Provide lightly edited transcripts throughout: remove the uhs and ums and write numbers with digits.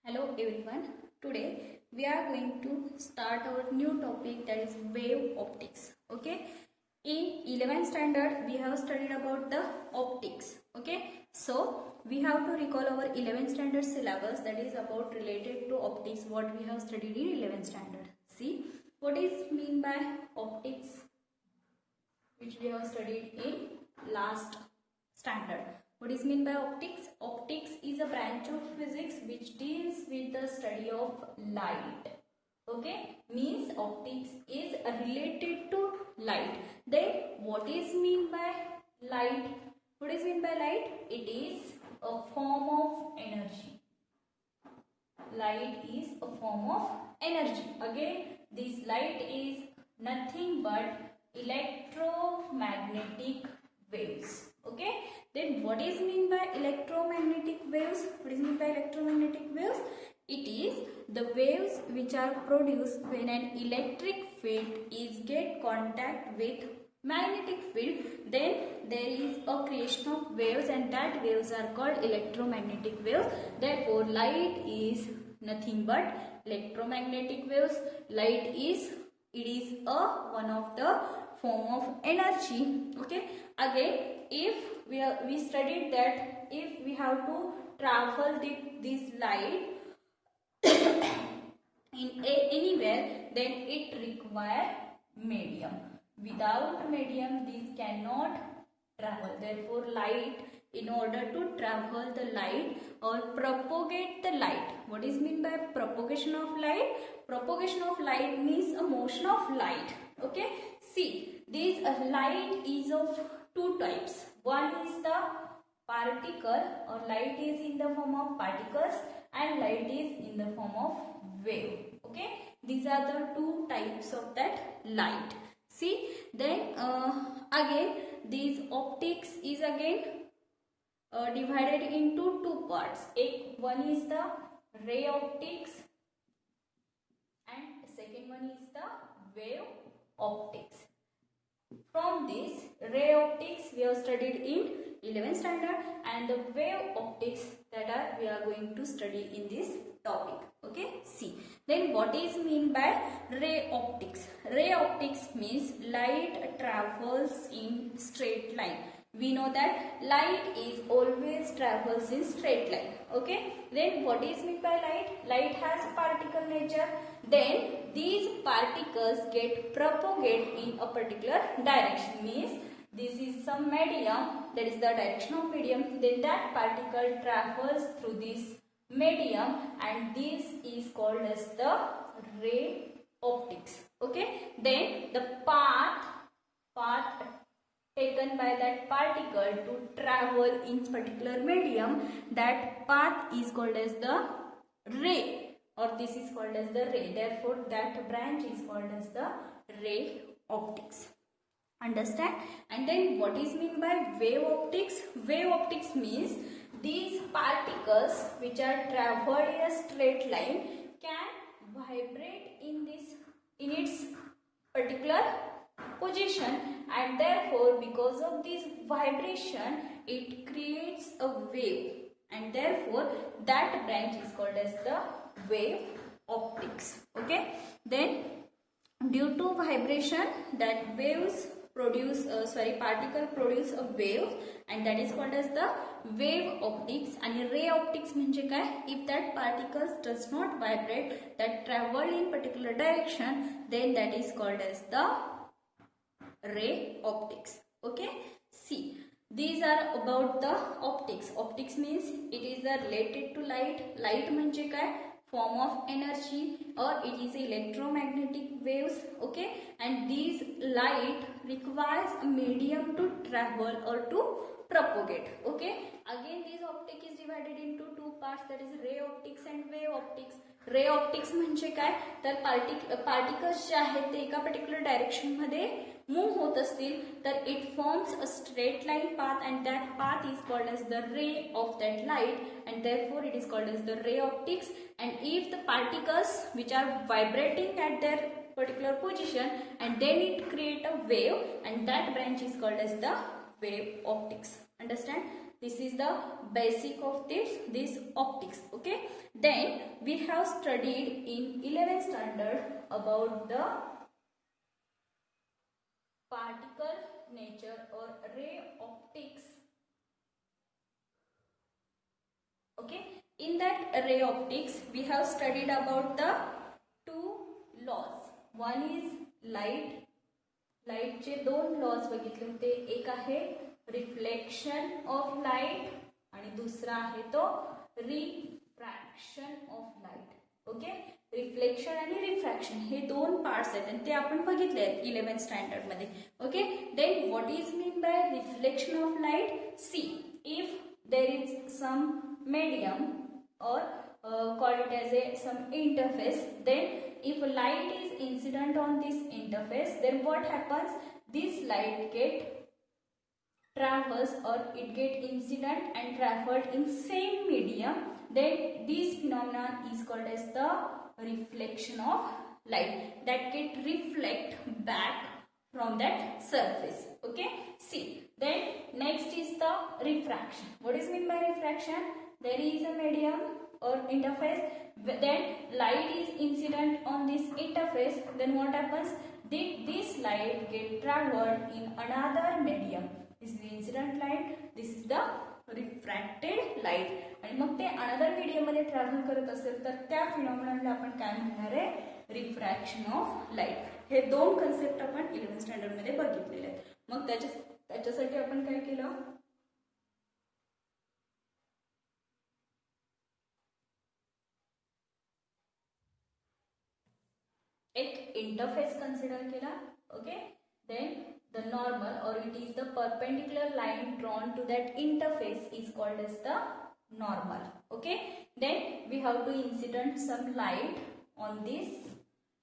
Hello everyone. Today we are going to start our new topic, that is wave optics. Okay. In 11th standard we have studied about the optics. Okay. So we have to recall our 11th standard syllabus, that is about related to optics, what we have studied in 11th standard. See what is mean by optics, which we have studied in last standard. What is mean by optics? Optics is a branch of physics which deals with the study of light. Okay, means optics is related to light. Then what is mean by light? What is mean by light? It is a form of energy. Light is a form of energy. Again, this light is nothing but electromagnetic waves. Okay, then what is mean by electromagnetic waves? What is mean by electromagnetic waves? It is the waves which are produced when an electric field is get contact with magnetic field, then there is a creation of waves, and that waves are called electromagnetic waves. Therefore light is nothing but electromagnetic waves. Light is one of the form of energy. Okay, again, if we studied that if we have to travel this light in anywhere, then it require medium. Without medium this cannot travel. Therefore light, in order to travel the light or propagate the light, what is mean by propagation of light? Propagation of light means a motion of light. Okay, see, this light is of two types. One is the particle, or light is in the form of particles, and light is in the form of wave. Okay, these are the two types of that light. See, then again these optics is again divided into two parts. One is the ray optics and second one is the wave optics. From this ray optics we have studied in 11th standard, and the wave optics that we are going to study in this topic. Okay, see, then what is mean by ray optics? Ray optics means light travels in straight line. We know that light is always travels in straight line. Okay, then what is mean by light? Light has particle nature. Then these particles get propagate in a particular direction. Means this is some medium, that is the direction of medium. Then that particle travels through this medium, and this is called as the ray optics. Okay, then the path taken by that particle to travel in particular medium, that path is called as the ray, or this is called as the ray. Therefore that branch is called as the ray optics. Understand? And then what is mean by wave optics? Wave optics means these particles which are traveled in a straight line can vibrate in its particular position, and therefore because of this vibration it creates a wave, and therefore that branch is called as the wave optics. Okay, then due to vibration that waves produce particle produce a wave, and that is called as the wave optics. And ray optics म्हणजे काय? If that particles does not vibrate, that travel in particular direction, then that is called as the ray optics. Okay, see, these are about the optics. Optics means it is related to light. Light म्हणजे काय? Form of energy, or it is electromagnetic waves. Okay, and these light requires a medium to travel or to propagate. Okay, again this optic is divided into two parts, that is ray optics and wave optics. Ray optics म्हणजे काय? तर particles जे आहेत ते एका particular direction मध्ये move होत असतील तर it forms a straight line path, and that path is called as the ray of that light, and therefore it is called as the ray optics. And if the particles which are vibrating at their particular position, and then it create a wave, and that branch is called as the wave optics. Understand? This is the basic of this optics. Okay, then we have studied in 11th standard about the particle nature or ray optics. Okay, in that ray optics we have studied about the two laws. One is light चे दोन laws बघितले होते. एक आहे reflection of light आणि दुसरा आहे तो refraction of light. Okay, reflection आणि रिफ्रॅक्शन हे दोन पार्ट्स आहेत आणि ते आपण बघितले आहेत 11th स्टँडर्ड मध्ये. Okay, then what is mean by reflection of light? See, if there is some medium or call it as some interface, then if light is incident on this interface, then what happens? This light get travels or it get incident and traveled in same medium, then this phenomenon is called as the reflection of light that get reflect back from that surface. Okay, see, then next is the refraction. What is mean by refraction? There is a medium or interface, then light is incident on this interface, then what happens? This light get traveled in another medium. This is the incident light, this is the refracted light. आणि मग ते another medium मध्ये travel करत असेल तर त्या फिनॉमिनला आपण काय म्हणणार आहे? Refraction of light. हे दोन कन्सेप्ट आपण 11th स्टँडर्ड मध्ये बघितलेले आहेत. मग त्याच्यासाठी आपण काय केलं? एक इंटरफेस कन्सिडर केला. Okay, then the normal or it is the perpendicular line drawn to that interface is called as the normal. Okay, then we have to incident some light on this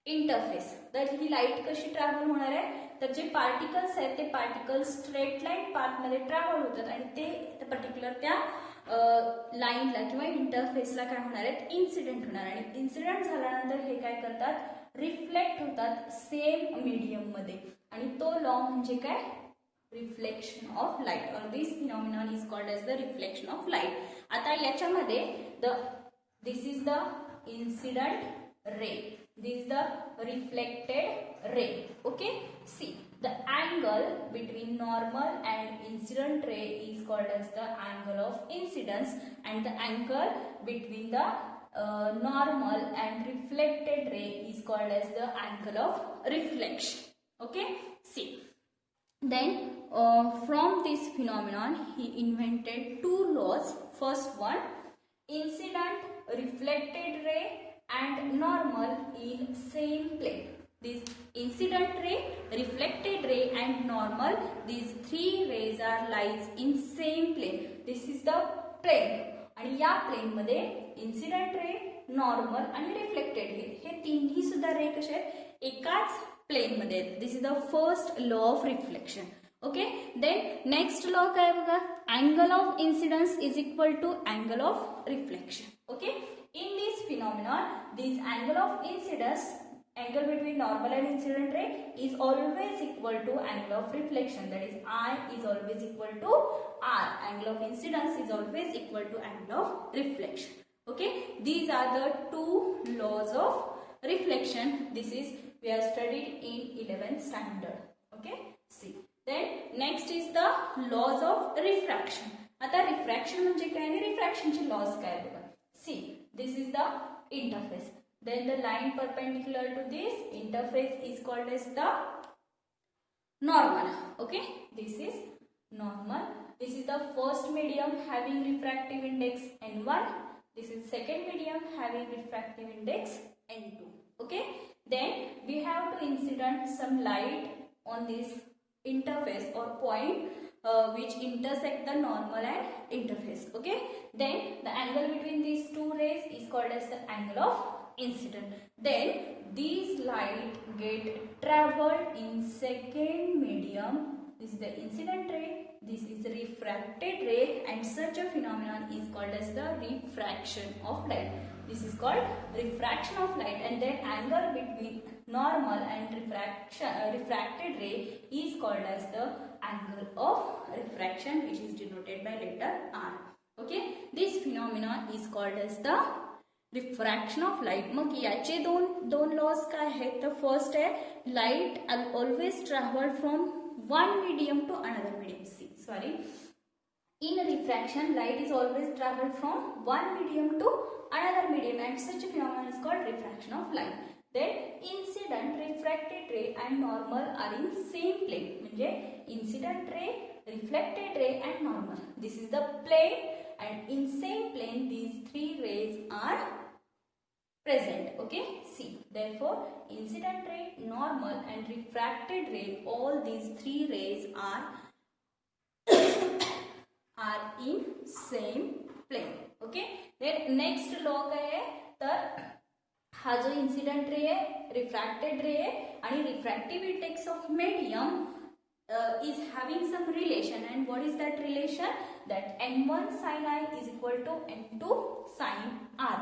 interface. तर ही light कशी travel होणार आहे? तर जे particles आहेत ते particles straight line path मध्ये travel होतात आणि ते पर्टिक्युलर त्या लाईनला किंवा इंटरफेसला काय होणार आहेत? इन्सिडेंट होणार. आणि इन्सिडेंट झाल्यानंतर हे काय करतात? रिफ्लेक्ट होतात सेम मीडियम मध्ये. आणि तो लॉ म्हणजे काय? Reflection of light or this phenomenon is called as the reflection of light. आता याच्यामध्ये this is the incident ray, this is the reflected ray. Okay, see, the angle between normal and incident ray is called as the angle of incidence, and the angle between the normal and reflected ray is called as the angle of reflection. Okay, see, then from this phenomenon he invented two laws. First one, incident reflected ray and normal in same plane. This incident ray, reflected ray and normal, these three rays are lies in same plane. This is the plane. आणि या plane मध्ये incident ray, normal आणि reflected ray हे तिन्ही सुद्धा रे कसे आहेत? एकाच प्लेन मध्ये आहेत. This is the first law of reflection. Okay, then next law काय बघा? Angle of incidence is equal to angle of reflection. Okay, in this phenomenon, this angle of incidence, angle between normal and incident ray is always equal to angle of reflection. That is, I is always equal to R. Angle of incidence is always equal to angle of reflection. Okay, these are the two laws of reflection. This is we have studied in 11th standard. Okay, see. Then next is the laws of refraction. आता refraction म्हणजे काय आणि refraction चे laws काय बघा? See, this is the interface. Then the line perpendicular to this interface is called as the normal. Okay, this is normal. This is the first medium having refractive index N1. This is second medium having refractive index N2. Okay, then we have to incident some light on this interface or point which intersect the normal and interface. Okay, then the angle between these two rays is called as the angle of incident. Then these light get traveled in second medium. This is the incident ray, this is the refracted ray, and such a phenomenon is called as the refraction of light. This is called refraction of light, and then angle between normal and refracted ray is called as the angle of refraction, which is denoted by letter R. Okay, this phenomenon is called as the refraction of light. मग याचे दोन laws काय आहेत? तर first आहे light always travel from one medium to another medium. Sorry, in refraction light is always traveled from one medium to another medium, and such a phenomenon is called refraction of light. Then incident, refracted ray and normal are in same plane. म्हणजे incident ray, reflected ray and normal, this is the plane, and in same plane these three rays are present. Okay, see, therefore incident ray, normal and refracted ray, all these three rays are in same plane. Okay, then next law काय आहे? तर हा जो incident ray आहे, refracted रे आहे, आणि refractive index of medium is having some relation, and what is that relation? That n1 sin I is equal to n2 sin R.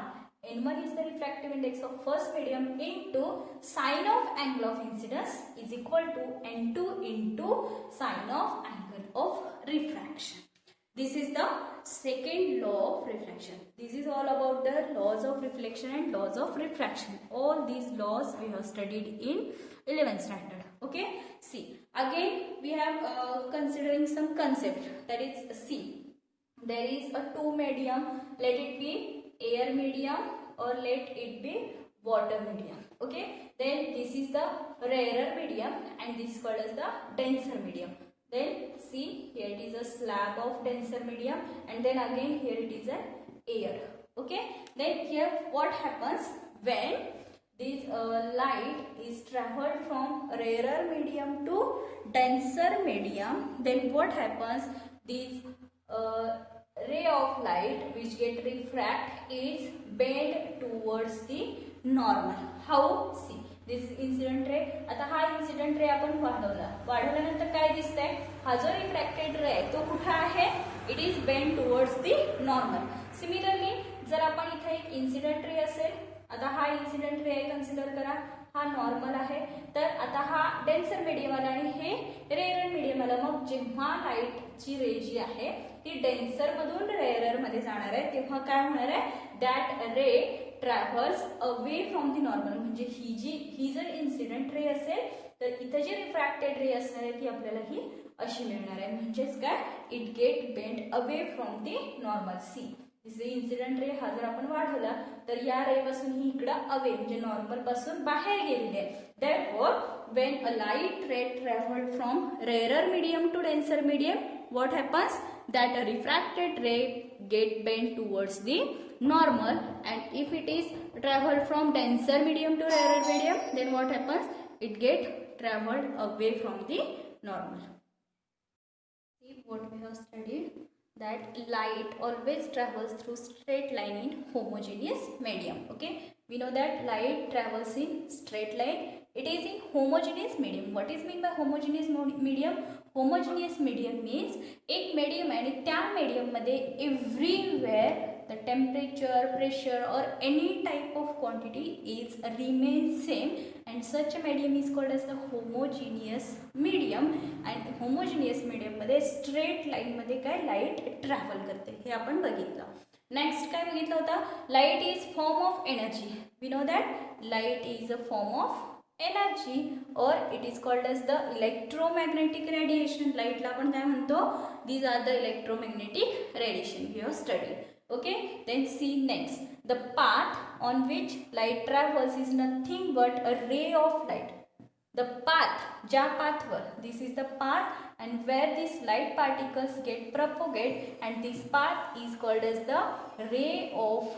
n1 is the refractive index of first medium into sine of angle of incidence is equal to n2 into sine of angle of refraction. This is the second law of reflection. This is all about the laws of reflection and laws of refraction. All these laws we have studied in 11th standard. Okay, see, again we have considering some concept, that is, see, there is a two medium, let it be air medium or let it be water medium. Okay, then this is the rarer medium and this is called as the denser medium. Then see, here it is a slab of denser medium, and then again here it is an air. Okay, then here what happens when this light is traveled from rarer medium to denser medium? Then what happens? This ray of light which get refract is bent towards the normal. How? See, this incident ray. आता हा incident ray आपण वाढवल्यानंतर काय दिसतंय? हा जो refracted रे आहे तो कुठे आहे? It is bend towards the normal. Similarly जर आपण इथे एक इन्सिडेंट रे असेल, आता हा इन्सिडेंट रे कन्सिडर करा, हा नॉर्मल आहे, तर आता हा डेन्सर मीडियम आला आणि हे रेअर मीडियम आला. मग जेव्हा लाईटची रे जी आहे ती डेन्सर मधून रेअरर मध्ये जाणार आहे, तेव्हा काय होणार आहे? दॅट रे travels away from the normal. म्हणजे ही जर इन्सिडेंट रे असेल तर इथे जी रिफ्रॅक्टेड रे असणार आहे ती आपल्याला ही अशी मिळणार आहे. म्हणजेच काय? It get bend away from the normal. See, incident ray हा जर आपण वाढवला तर या रे पासून ही इकडं अवे म्हणजे नॉर्मल पासून बाहेर गेलेली आहे. Therefore, when a light ray traveled from rarer medium to denser medium, what happens? That a refracted ray get bent towards the normal, and if it is traveled from denser medium to rarer medium, then what happens? It get traveled away from the normal. See what we have studied, that light always travels through straight line in homogeneous medium. Okay, we know that light travels in straight line. It is in homogeneous medium. What is mean by homogeneous medium? Homogeneous medium means एक medium आहे आणि त्या medium मध्ये everywhere the temperature, pressure or any type of quantity is remain same, and such a medium is called as the homogeneous medium. and homogeneous medium मध्ये straight line मध्ये काय light travel करते हे आपण बघितलं. नेक्स्ट काय बघितलं होतं? Light is form of energy. We know that light is a form of energy or it is called as the electromagnetic radiation. लाईटला आपण काय म्हणतो? These are the electromagnetic radiation we have studied. Okay, then see next, the path on which light travels is nothing but a ray of light. The path, ज्या पाथवर, this is the path and where these light particles get propagate, and this path is called as the ray of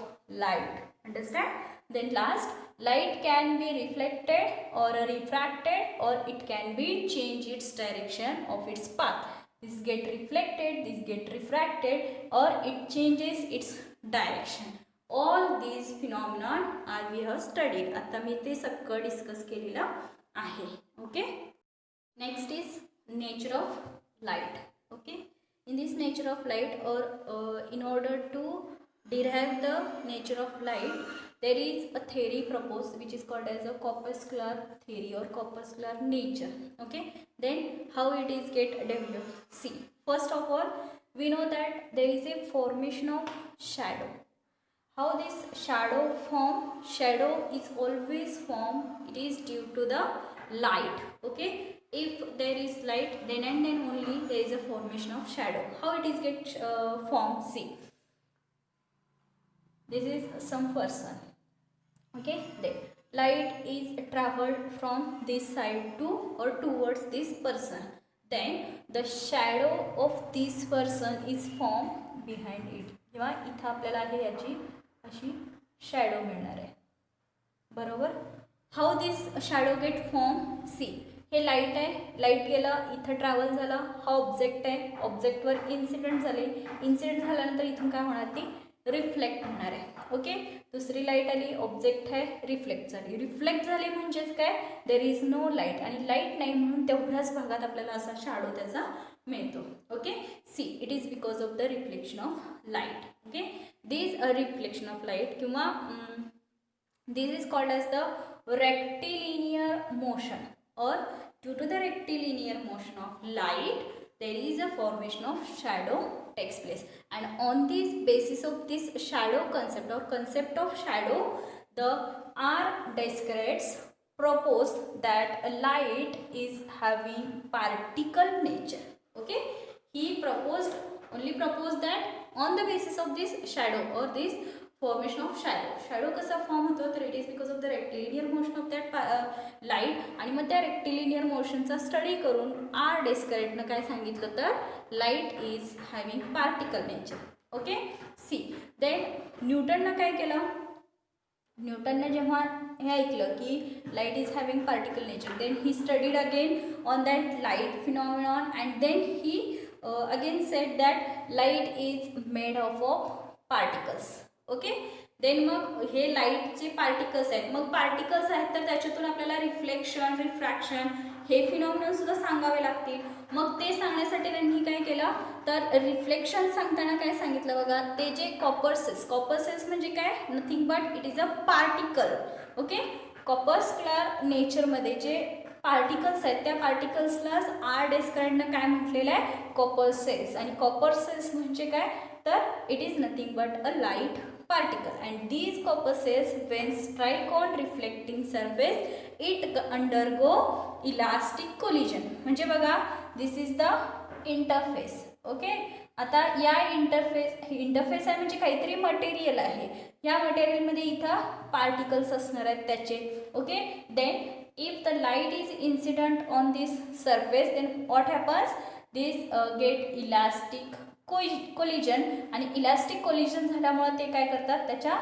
light. Understand? Then last, light can be reflected or refracted, or it can be change its direction of its path. This get reflected, this get refracted, or it changes its direction. All these phenomena are we have studied. आता मी ते सगळं discuss केलेलं आहे. Okay, next is nature of light. Okay, in this nature of light, or in order to derive the nature of light, there is a theory proposed which is called as a corpuscular theory or corpuscular nature. Okay, then how it is get developed? See, first of all we know that there is a formation of shadow. how this shadow form. Shadow is always formed, it is due to the light. Okay, if there is light, then and then only there is a formation of shadow. How it is get formed? See, this is some person. Okay, there light is traveled from this side to or towards this person, then the shadow of this person is formed behind it. किंवा इथं आपल्याला आहे याची अशी shadow मिळणार आहे. बरोबर. How this shadow get form? See, हे लाईट आहे, लाईट गेलं इथं ट्रॅव्हल झाला, हा ऑब्जेक्ट आहे, ऑब्जेक्टवर इन्सिडेंट झाले, इन्सिडेंट झाल्यानंतर इथून काय होणार, ती रिफ्लेक्ट होणार आहे. ओके, दुसरी लाईट आली, ऑब्जेक्ट आहे, रिफ्लेक्ट झाली. रिफ्लेक्ट झाली म्हणजेच काय, देर इज नो लाईट, आणि लाईट नाही म्हणून तेवढ्याच भागात आपल्याला असा शॅडो त्याचा मिळतो. Okay, see, it is because of the reflection of light. Okay, this a reflection of light किंवा this is called as the rectilinear motion, or due to the rectilinear motion of light there is a formation of shadow takes place, and on this basis of this shadow concept or concept of shadow, the R. Descartes proposed that a light is having particle nature. Okay, he only proposed that on the basis of this shadow or this formation of shadow. shadow कसा form होतो, तर it is because of the rectilinear motion of that light. आणि मग त्या rectilinear मोशनचा study करून R डेस्करेटनं काय सांगितलं, तर light is having particle nature. Okay, see, then न्यूटननं काय केलं, न्यूटनने जेव्हा हे ऐकलं की light is having particle nature, then he studied again on that light phenomenon, and then he again said that light is made of particles. Okay, then mug hey लाईटचे particles आहेत, मग particles आहेत तर त्याच्यातून आपल्याला रिफ्लेक्शन, रिफ्रॅक्शन हे phenomenon सुद्धा सांगावे लागतील. मग ते सांगण्यासाठी त्यांनी काय केलं, तर रिफ्लेक्शन सांगताना काय सांगितलं बघा, ते जे कॉपर सेल्स म्हणजे काय, nothing but it is a particle. Okay, corpuscular नेचरमध्ये जे पार्टिकल्स आहेत त्या पार्टिकल्सलाच आर डेस्करेटनं काय म्हटलेलं आहे, कॉपर सेल्स. आणि कॉपर सेल्स म्हणजे काय, तर it is nothing but a light particle, and these copper cells when strike on reflecting surface it undergo elastic collision. म्हणजे बघा, this is the interface. Okay, आता या इंटरफेस आहे म्हणजे काहीतरी मटेरियल आहे, या मटेरियलमध्ये इथं पार्टिकल्स असणार आहेत त्याचे. Okay, then if the light is incident on this surface, then what happens, this get elastic collision, आणि इलास्टिक कोलिजन झाल्यामुळे ते काय करतात, त्याच्या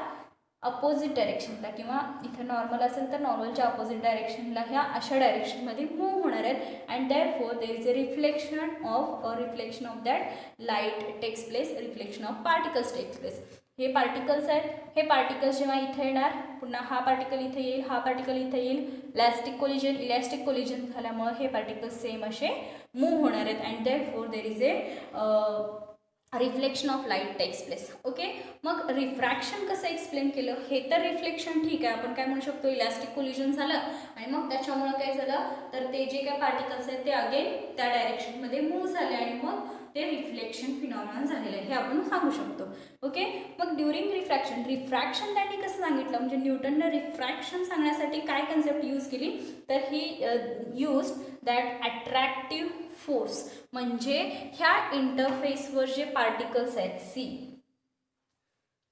अपोजिट डायरेक्शनला किंवा इथं नॉर्मल असेल तर नॉर्मलच्या अपोजिट डायरेक्शनला ह्या अशा डायरेक्शनमध्ये मूव्ह होणार आहेत, and therefore there is a reflection of that light takes place, reflection of particles takes place. हे पार्टिकल्स आहेत, हे पार्टिकल्स जेव्हा इथे येणार, पुन्हा हा पार्टिकल इथे येईल, हा पार्टिकल इथे येईल, इलॅस्टिक कोलिजन झाल्यामुळे हे पार्टिकल्स सेम असे मूव्ह होणार आहेत, and therefore there is a reflection of light takes place. Okay, मग रिफ्रॅक्शन कसं एक्सप्लेन केलं, हे तर रिफ्लेक्शन ठीक आहे, आपण काय म्हणू शकतो, इलास्टिक कोलिजन झालं आणि मग त्याच्यामुळं काय झालं, तर ते जे काय पार्टिकल्स आहेत ते अगेन त्या डायरेक्शनमध्ये मूव्ह झाले आणि मग ते रिफ्लेक्शन फिनॉमिनन झालेलं आहे हे आपण सांगू शकतो. ओके, मग ड्युरिंग रिफ्रॅक्शन त्यांनी कसं सांगितलं, म्हणजे न्यूटननं रिफ्रॅक्शन सांगण्यासाठी काय कन्सेप्ट यूज केली, तर ही यूज दॅट अट्रॅक्टिव्ह फोर्स. म्हणजे ह्या इंटरफेसवर जे पार्टिकल्स आहेत, see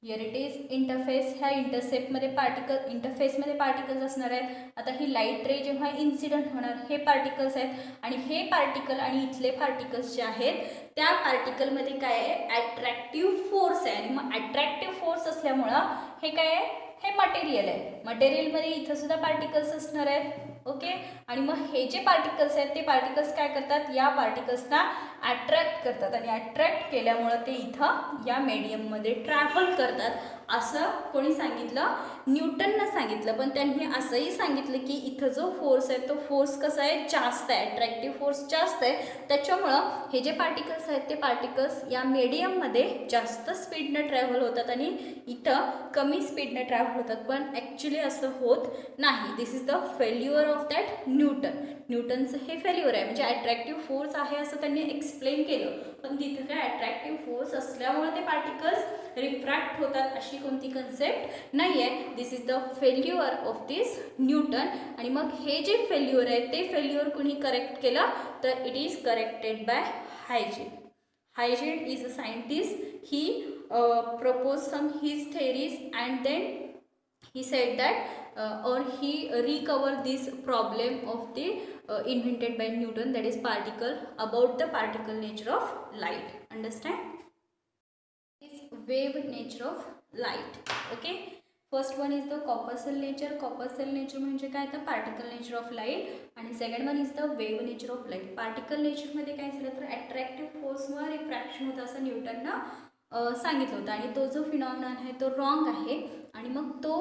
here it is interface, ह्या इंटरफेसमध्ये पार्टिकल्स असणार आहेत. आता ही लाईट रे जेव्हा इन्सिडंट होणार, हे पार्टिकल्स आहेत, आणि हे पार्टिकल आणि इथले पार्टिकल्स जे आहेत त्या पार्टिकलमध्ये काय आहे, अट्रॅक्टिव्ह फोर्स आहे, आणि मग अट्रॅक्टिव्ह फोर्स असल्यामुळं हे काय आहे, हे मटेरियल आहे, मटेरियलमध्ये इथं सुद्धा पार्टिकल्स असणार आहेत. ओके, आणि मग हे जे पार्टिकल्स आहेत ते पार्टिकल्स काय करतात, या पार्टिकल्सना अट्रॅक्ट करतात, आणि अट्रॅक्ट केल्यामुळं ते इथं या मीडियममध्ये ट्रॅव्हल करतात, असं कोणी सांगितलं, न्यूटननं सांगितलं. पण त्यांनी असंही सांगितलं की इथं जो फोर्स आहे तो फोर्स कसा आहे, जास्त आहे, अट्रॅक्टिव्ह फोर्स जास्त आहे, त्याच्यामुळं हे जे पार्टिकल्स आहेत ते पार्टिकल्स या मीडियममध्ये जास्त स्पीडनं ट्रॅव्हल होतात आणि इथं कमी स्पीडनं ट्रॅव्हल होतात. पण ॲक्च्युली असं होत नाही. This is the failure of that न्यूटनचं हे फेल्युअर आहे. म्हणजे अट्रॅक्टिव्ह फोर्स आहे असं त्यांनी एक्सप्लेन केलं, पण तिथं काय अट्रॅक्टिव्ह फोर्स असल्यामुळे ते पार्टिकल्स रिफ्रॅक्ट होतात अशी कोणती कन्सेप्ट नाही आहे. This is the failure of this Newton. आणि मग हे जे फेल्युअर आहे ते फेल्युअर कुणी करेक्ट केलं तर it is corrected by Huygens. Huygens is a scientist. He proposed some his theories and then he said that or he recovered this problem of the invented by Newton, that is particle, about the particle nature of light. Understand? This wave nature of light. Okay, first one is the corpuscle nature. Corpuscle nature म्हणजे काय तर particle nature of light. आणि second one is the wave nature of light. Particle nature मध्ये काय झालं तर attractive force वर refraction होतं असं न्यूटननं सांगितलं होतं. आणि तो जो फिनॉमिनन आहे तो रॉंग आहे. आणि मग तो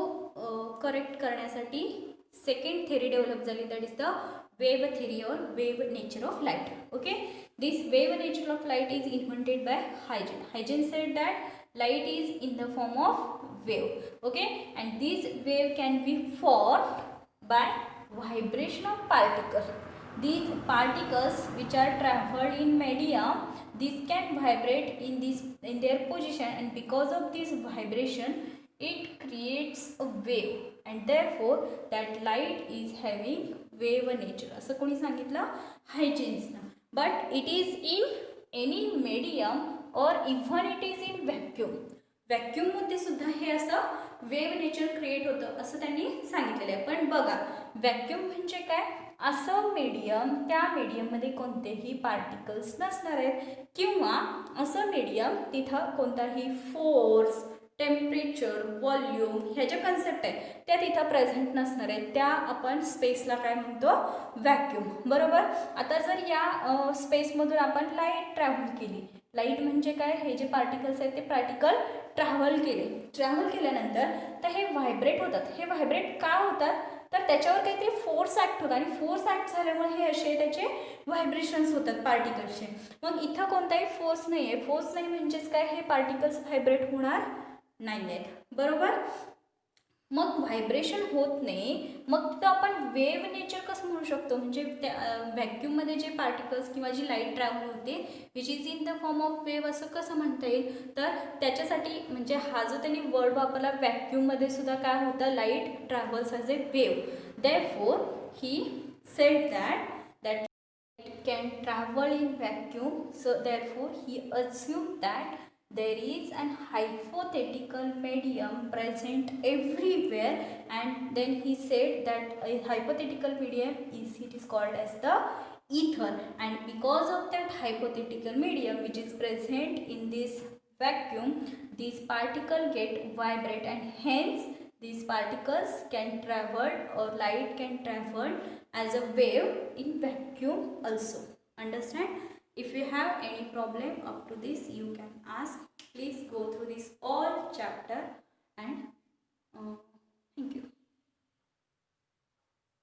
करेक्ट करण्यासाठी सेकंड थेरी डेव्हलप झाली, that is the wave theory or wave nature of light. Okay, this wave nature of light is invented by Huygens. Huygens said that light is in the form of wave. Okay, and this wave can be formed by vibration of particles. These particles which are traveled in medium, these can vibrate in their position, and because of this vibration it creates a wave, and therefore that light is having wave nature. असं कोणी सांगितलं? हायजेन्सनं. But it is in any medium or even it is in vacuum. व्हॅक्यूममध्ये सुद्धा हे असं wave nature create होतं असं त्यांनी सांगितलेलं आहे. पण बघा, व्हॅक्यूम म्हणजे काय? असं मीडियम, त्या मीडियममध्ये कोणतेही पार्टिकल्स नसणार आहेत, किंवा असं मीडियम तिथं कोणताही फोर्स, टेम्परेचर, व्हॉल्यूम ह्या ज्या कन्सेप्ट आहे त्या तिथं प्रेझेंट नसणार आहेत. त्या आपण स्पेसला काय म्हणतो? व्हॅक्यूम. बरोबर. आता जर या स्पेसमधून आपण लाईट ट्रॅव्हल केली, लाईट म्हणजे काय? हे जे पार्टिकल्स आहेत ते पार्टिकल ट्रॅव्हल केल्यानंतर तर हे व्हायब्रेट होतात. हे व्हायब्रेट का होतात? तर त्याच्यावर काहीतरी फोर्स ॲक्ट होतात, आणि फोर्स ॲक्ट झाल्यामुळे हे असे त्याचे व्हायब्रेशन्स होतात पार्टिकल्सचे. मग इथं कोणताही फोर्स नाही आहे. फोर्स नाही म्हणजेच काय? हे पार्टिकल्स व्हायब्रेट होणार नाही आहेत. बरोबर. मग व्हायब्रेशन होत नाही, मग तर आपण वेव्ह नेचर कसं म्हणू शकतो? म्हणजे त्या व्हॅक्यूममध्ये जे पार्टिकल्स किंवा जी लाईट ट्रॅव्हल होते which is in the form of wave असं कसं म्हणता येईल? तर त्याच्यासाठी म्हणजे हा जो त्यांनी वर्ड वापरला, व्हॅक्यूममध्ये सुद्धा काय होतं? Light travels as A wave. Therefore he said that can travel in vacuum, so therefore he assumed that there is an hypothetical medium present everywhere, and then he said that a hypothetical medium is called as the ether, and because of that hypothetical medium which is present in this vacuum, these particles get vibrate, and hence these particles can travel, or light can travel as a wave in vacuum also. Understand? If you have any problem up to this, you can ask. Please go through this all chapter, and thank you.